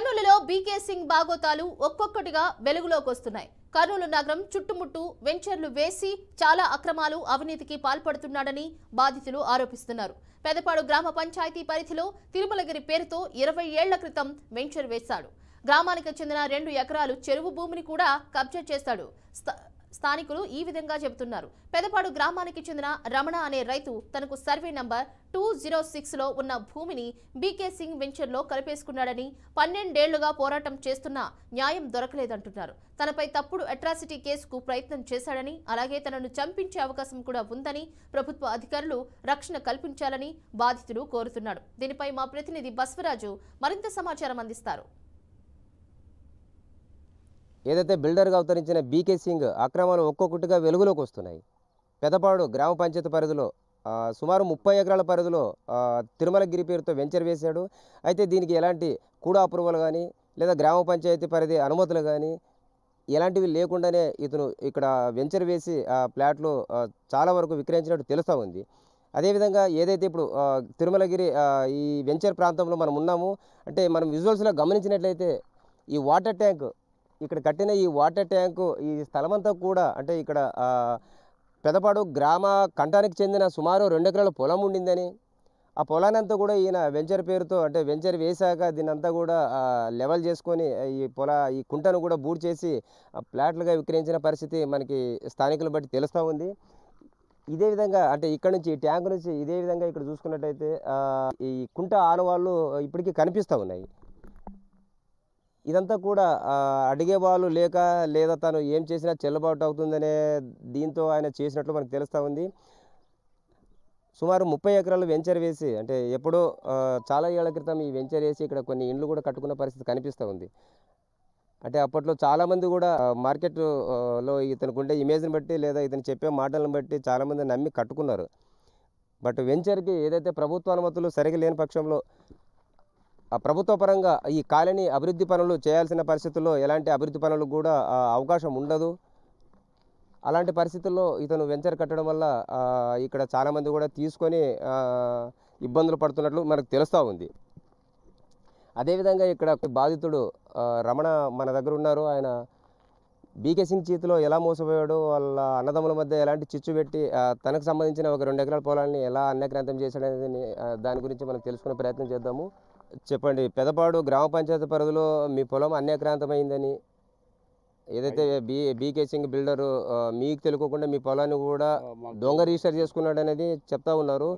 కర్నూలులో బీకే సింగ్ బాగోతాలు ఒక్కొక్కటిగా వెలుగులోకి వస్తున్నాయి. కర్నూలు నగరం చుట్టుముట్టు వెంచర్లు వేసి చాలా అక్రమాలు అవినీతికి పాల్పడుతున్నాడని బాధితులు ఆరోపిస్తున్నారు. పెదపాడు గ్రామ పంచాయతీ పరిధిలో తిరుమలగిరి పేరుతో 20 ఏళ్ల క్రితం వెంచర్ వేశాడు. గ్రామానికి చెందిన 2 ఎకరాలు చెరువు భూమిని కూడా కబ్జా చేశాడు. స్థానికులు ఈ విధంగా చెబుతున్నారు. పెదపాడు గ్రామానికి చెందిన రమణ అనే రైతు తనకు సర్వే నంబర్ 206లో ఉన్న భూమిని బీకే సింగ్ వెంచర్లో కలిపేసుకున్నాడని 12 ఏళ్లుగా పోరాటం చేస్తున్నా న్యాయం దొరకలేదంటున్నారు. తనపై తప్పుడు అట్రాసిటీ కేసుకు ప్రయత్నం చేశాడని, అలాగే తనను చంపించే అవకాశం కూడా ఉందని ప్రభుత్వ అధికారులు రక్షణ కల్పించాలని బాధితులు కోరుతున్నారు. దీనిపై మా ప్రతినిధి బస్వరాజు మరింత సమాచారం అందిస్తారు. ఏదైతే బిల్డర్గా అవతరించిన బీకే సింగ్ అక్రమాలు ఒక్కొక్కటిగా వెలుగులోకి వస్తున్నాయి. పెదపాడు గ్రామ పంచాయతీ పరిధిలో సుమారు 30 ఎకరాల పరిధిలో తిరుమలగిరి పేరుతో వెంచర్ వేశాడు. అయితే దీనికి ఎలాంటి కూడా అప్రూవల్ కానీ లేదా గ్రామ పంచాయతీ పరిధి అనుమతులు కానీ ఎలాంటివి లేకుండానే ఇతను ఇక్కడ వెంచర్ వేసి ప్లాట్లు చాలా వరకు విక్రయించినట్టు తెలుస్తూ ఉంది. అదేవిధంగా ఏదైతే ఇప్పుడు తిరుమలగిరి ఈ వెంచర్ ప్రాంతంలో మనం ఉన్నాము అంటే మనం విజువల్స్లో గమనించినట్లయితే ఈ వాటర్ ట్యాంక్ ఇక్కడ కట్టిన ఈ వాటర్ ట్యాంకు ఈ స్థలమంతా కూడా అంటే ఇక్కడ పెదపాడు గ్రామ కంఠానికి చెందిన సుమారు 2 ఎకరాల పొలం ఉండిందని, ఆ పొలానంతా కూడా ఈయన వెంచర్ పేరుతో అంటే వెంచర్ వేశాక దీనంతా కూడా లెవెల్ చేసుకొని ఈ కుంటను కూడా బూడ్ చేసి ప్లాట్లుగా విక్రయించిన పరిస్థితి మనకి స్థానికులను బట్టి తెలుస్తూ ఉంది. ఇదే విధంగా అంటే ఇక్కడ నుంచి ఈ ట్యాంక్ నుంచి ఇదే విధంగా ఇక్కడ చూసుకున్నట్టయితే ఈ కుంట ఆనవాళ్ళు ఇప్పటికీ కనిపిస్తూ ఉన్నాయి. ఇదంతా కూడా అడిగే వాళ్ళు లేక లేదా తను ఏం చేసినా చెల్లుబాటు అవుతుందనే దీంతో ఆయన చేసినట్లు మనకు తెలుస్తూ ఉంది. సుమారు 30 ఎకరాలు వెంచర్ వేసి అంటే ఎప్పుడో చాలా ఏళ్ల క్రితం ఈ వెంచర్ వేసి ఇక్కడ కొన్ని ఇండ్లు కూడా కట్టుకున్న పరిస్థితి కనిపిస్తూ ఉంది. అంటే అప్పట్లో చాలామంది కూడా మార్కెట్లో ఇతనికి ఉండే ఇమేజ్ని బట్టి లేదా ఇతను చెప్పే మాటలను బట్టి చాలామంది నమ్మి కట్టుకున్నారు. బట్ వెంచర్కి ఏదైతే ప్రభుత్వ అనుమతులు సరిగా లేని పక్షంలో ప్రభుత్వ పరంగా ఈ కాలనీ అభివృద్ధి పనులు చేయాల్సిన పరిస్థితుల్లో ఎలాంటి అభివృద్ధి పనులకు కూడా అవకాశం ఉండదు. అలాంటి పరిస్థితుల్లో ఇతను వెంచర్ కట్టడం వల్ల ఇక్కడ చాలామంది కూడా తీసుకొని ఇబ్బందులు పడుతున్నట్లు మనకు తెలుస్తూ ఉంది. అదేవిధంగా ఇక్కడ బాధితుడు రమణ మన దగ్గర ఉన్నారు. ఆయన బీకే సింగ్ చేతిలో ఎలా మోసపోయాడో, వాళ్ళ అన్నదమ్ముల మధ్య ఎలాంటి చిచ్చు పెట్టి తనకు సంబంధించిన ఒక 2 ఎకరాల పొలాన్ని ఎలా అన్యాక్రాంతం చేశాడనేది దాని గురించి మనం తెలుసుకునే ప్రయత్నం చేద్దాము. చెప్పండి, పెదపాడు గ్రామ పంచాయతీ పరిధిలో మీ పొలం అన్యాక్రాంతమైందని ఏదైతే బీకే సింగ్ బిల్డరు మీకు తెలియకుండా మీ పొలాన్ని కూడా దొంగ రిజిస్టర్ చేసుకున్నాడు అనేది చెప్తా ఉన్నారు.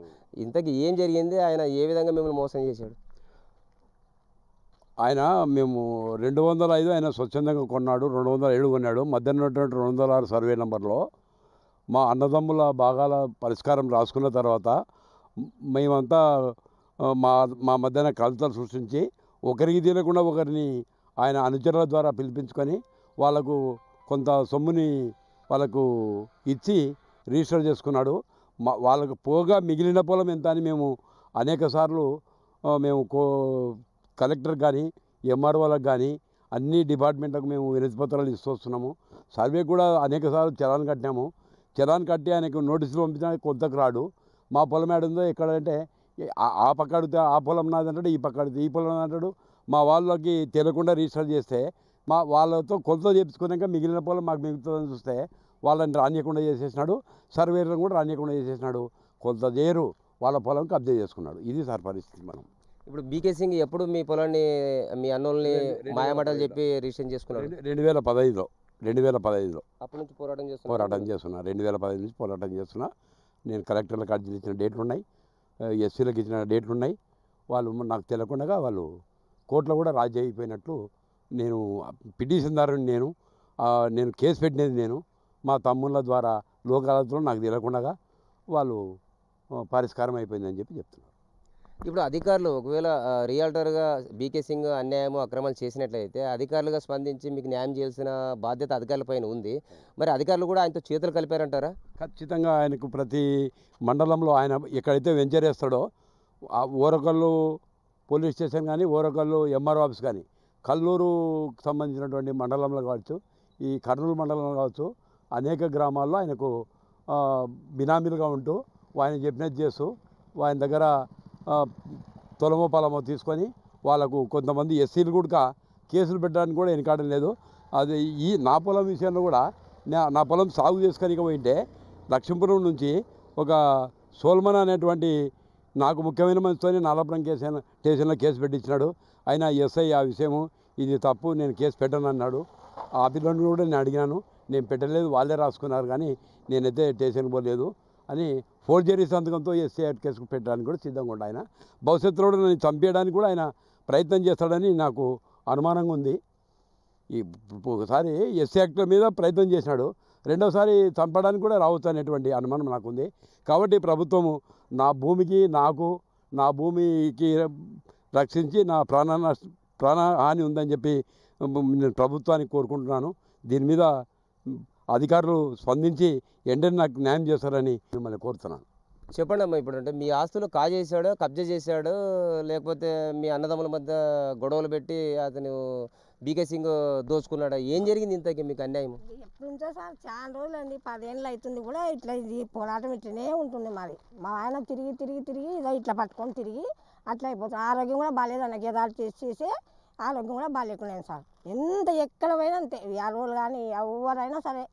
ఇంతకీ ఏం జరిగింది? ఆయన ఏ విధంగా మిమ్మల్ని మోసం చేశాడు? ఆయన మేము 205 ఆయన స్వచ్ఛందంగా కొన్నాడు, 207 కొన్నాడు. మధ్యన ఉన్నటువంటి 206 సర్వే నెంబర్లో మా అన్నదమ్ముల భాగాల పరిష్కారం రాసుకున్న తర్వాత మేమంతా మా మధ్యన కలతలు సృష్టించి ఒకరికి తినకుండా ఒకరిని ఆయన అనుచరుల ద్వారా పిలిపించుకొని వాళ్ళకు కొంత సొమ్ముని వాళ్ళకు ఇచ్చి రిజిస్టర్ చేసుకున్నాడు. వాళ్ళకు పోగా మిగిలిన పొలం ఎంత అని మేము అనేక సార్లు మేము కలెక్టర్ కానీ ఎంఆర్ఓలకు కానీ అన్ని డిపార్ట్మెంట్లకు మేము వినతిపత్రాలు ఇస్తున్నాము. సర్వే కూడా అనేక సార్లు చలాన్ కట్టినాము. చలాన్ కట్టి ఆయనకు నోటీసులు పంపించినా కొంతకు రాడు. మా పొలం ఏడుందో ఎక్కడంటే ఆ పక్క అడిగితే ఆ పొలం నాది అంటాడు, ఈ పక్క అడిగితే ఈ పొలం అంటాడు. మా వాళ్ళకి తెలియకుండా రిజిస్టర్ చేస్తే వాళ్ళతో కొలత చేపించుకున్నాక మిగిలిన పొలం మాకు మిగులుతుందని చూస్తే వాళ్ళని రానియకుండా చేసేసినాడు. సర్వేలను కూడా రానియకుండా చేసేసినాడు. కొలత చేయరు, వాళ్ళ పొలం కబ్జా చేసుకున్నాడు. ఇది సార్ పరిస్థితి. మనం ఇప్పుడు బీకే సింగ్ ఎప్పుడు మీ పొలాన్ని మీ అన్నోళ్ళని మాయమాటలు చెప్పి రిజిస్టర్ చేసుకున్నాడు? 2015లో అప్పటి నుంచి పోరాటం చేస్తున్నా. 2015 నుంచి పోరాటం చేస్తున్నా. నేను కలెక్టర్లకు అర్జీలు ఇచ్చిన డేట్లు ఉన్నాయి, ఎస్సీలకు ఇచ్చిన డేట్లు ఉన్నాయి. వాళ్ళు నాకు తెలియకుండా వాళ్ళు కోర్టులో కూడా రాజీ అయిపోయినట్లు నేను పిటిషన్దారుని నేను కేసు పెట్టినది నేను మా తమ్ముళ్ళ ద్వారా లోక్ అదాలత్లో నాకు తెలియకుండా వాళ్ళు పరిష్కారం అయిపోయిందని చెప్తున్నారు. ఇప్పుడు అధికారులు ఒకవేళ రియాల్టర్గా బీకే సింగ్ అన్యాయము అక్రమాలు చేసినట్లయితే అధికారులుగా స్పందించి మీకు న్యాయం చేయాల్సిన బాధ్యత అధికారులపైన ఉంది. మరి అధికారులు కూడా ఆయనతో చేతులు కలిపారంటారా? ఖచ్చితంగా ఆయనకు ప్రతి మండలంలో ఆయన ఎక్కడైతే వెంచర్ చేస్తాడో ఓరకల్లు పోలీస్ స్టేషన్ కానీ ఓరకల్లు ఎంఆర్ఓ ఆఫీస్ కానీ కల్లూరుకు సంబంధించినటువంటి మండలంలో కావచ్చు, ఈ కర్నూలు మండలంలో కావచ్చు, అనేక గ్రామాల్లో ఆయనకు బినామీలుగా ఉంటూ ఆయన చెప్పినది చేస్తూ ఆయన దగ్గర తొలమో పలమో తీసుకొని వాళ్ళకు కొంతమంది ఎస్సీలు కూడా కేసులు పెట్టడానికి కూడా వెనకాడడం లేదు. అది నా పొలం విషయంలో కూడా నా పొలం సాగు చేసుకొని పోయింటే లక్ష్మీపురం నుంచి ఒక సోల్మన్ అనేటువంటి నాకు ముఖ్యమైన మనిషితోనే నాలపురం స్టేషన్లో కేసు పెట్టించినాడు. అయినా ఎస్ఐ ఆ విషయము ఇది తప్పు, నేను కేసు పెట్టను అన్నాడు. ఆ పిల్లని కూడా నేను అడిగినాను, నేను పెట్టలేదు, వాళ్ళే రాసుకున్నారు కానీ నేనైతే స్టేషన్కి పోలేదు అని ఫోర్జరీ సంతకంతో ఎస్ఐ కేసుకు పెట్టడానికి కూడా సిద్ధంగా ఉండి ఆయన భవిష్యత్తులో కూడా నన్ను చంపేయడానికి కూడా ఆయన ప్రయత్నం చేస్తాడని నాకు అనుమానంగా ఉంది. ఒకసారి ఎస్సీ యాక్ట్ మీద ప్రయత్నం చేసినాడు, రెండోసారి చంపడానికి కూడా రావచ్చు అనేటువంటి అనుమానం నాకుంది. కాబట్టి ప్రభుత్వము నా భూమికి రక్షించి నా ప్రాణహాని ఉందని చెప్పి నేను ప్రభుత్వానికి కోరుకుంటున్నాను. దీని మీద అధికారులు స్పందించి వెంటనే నాకు న్యాయం చేస్తారని మిమ్మల్ని కోరుతున్నాను. చెప్పండి అమ్మా, ఇప్పుడు అంటే మీ ఆస్తులు కాజేశాడో కబ్జా చేశాడో లేకపోతే మీ అన్నదమ్ముల మధ్య గొడవలు పెట్టి అతను బీకే సింగ్ దోచుకున్నాడా, ఏం జరిగింది ఇంతకీ మీకు అన్యాయం? ఎప్పుడు నుంచో సార్ చాలా రోజులు అండి, 10 ఏళ్ళు అవుతుంది కూడా ఇట్లా ఇది పోరాటం ఇట్లనే ఉంటుంది. మరి మా ఆయన తిరిగి తిరిగి తిరిగి ఇదో ఇట్లా పట్టుకొని తిరిగి అట్లా అయిపోతుంది. ఆరోగ్యం కూడా బాగాలేదు అన్న, గేదాలు చేసి ఆరోగ్యం కూడా బాగాలేకున్నాను సార్. ఎంత ఎక్కడ పోయినా అంతే, రోజులు కానీ ఎవరైనా సరే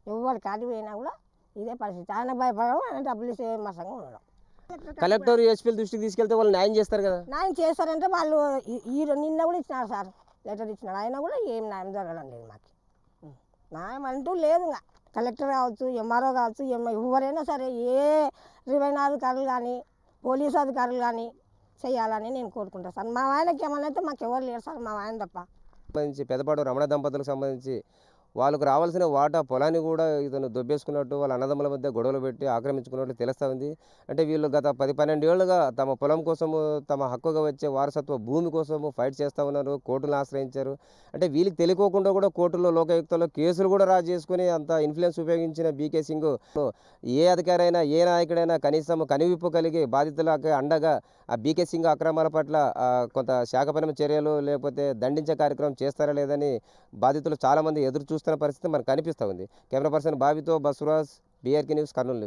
ఎవరు కాటి పోయినా కూడా ఇదే పరిస్థితి. ఆయన భయపడడం, ఆయన డబ్బులు ఇచ్చే మసంగా ఉండడం. కలెక్టర్ ఎస్పీల దృష్టికి తీసుకెళ్తే వాళ్ళు న్యాయం చేస్తారు కదా. న్యాయం చేస్తారంటే వాళ్ళు నిన్న కూడా ఇచ్చినారు సార్, లెటర్ ఇచ్చినాడు, అయినా కూడా ఏం న్యాయం జరగడం లేదు మాకు. న్యాయం అంటూ లేదు. ఇంకా కలెక్టర్ కావచ్చు, ఎంఆర్ఓ కావచ్చు, ఎవరైనా సరే ఏ రెవెన్యూ అధికారులు కానీ పోలీసు అధికారులు కానీ చేయాలని నేను కోరుకుంటాను సార్. మా ఆయనకి ఏమన్నా అయితే మాకు ఎవరు లేరు సార్, మా ఆయన తప్ప. సంబంధించి పెదపాడు రమణ దంపతులకు సంబంధించి వాళ్ళకు రావాల్సిన వాటా పొలాన్ని కూడా ఇతను దొబ్బేసుకున్నట్టు వాళ్ళ అన్నదమ్ముల మధ్య గొడవలు పెట్టి ఆక్రమించుకున్నట్టు తెలుస్తూ ఉంది. అంటే వీళ్ళు గత 10-12 ఏళ్ళుగా తమ పొలం కోసము, తమ హక్కుగా వచ్చే వారసత్వ భూమి కోసము ఫైట్ చేస్తూ ఉన్నారు, కోర్టులను ఆశ్రయించారు. అంటే వీళ్ళకి తెలియకోకుండా కూడా కోర్టుల్లో లోకాయుక్తలో కేసులు కూడా రాజు చేసుకుని అంత ఇన్ఫ్లుయెన్స్ ఉపయోగించిన బీకే సింగ్ ఏ అధికారైనా ఏ నాయకుడైనా కనీసం కనివిప్పు కలిగి బాధితులకు అండగా ఆ బీకే సింగ్ అక్రమాల పట్ల కొంత శాఖపరమైన చర్యలు లేకపోతే దండించే కార్యక్రమం చేస్తారా లేదని బాధితులు చాలామంది ఎదురు చూస్తున్న పరిస్థితి మనకు కనిపిస్తూ ఉంది. కెమెరా పర్సన్ బాబితో బస్వరాజ్, BRK న్యూస్, కర్నూలు.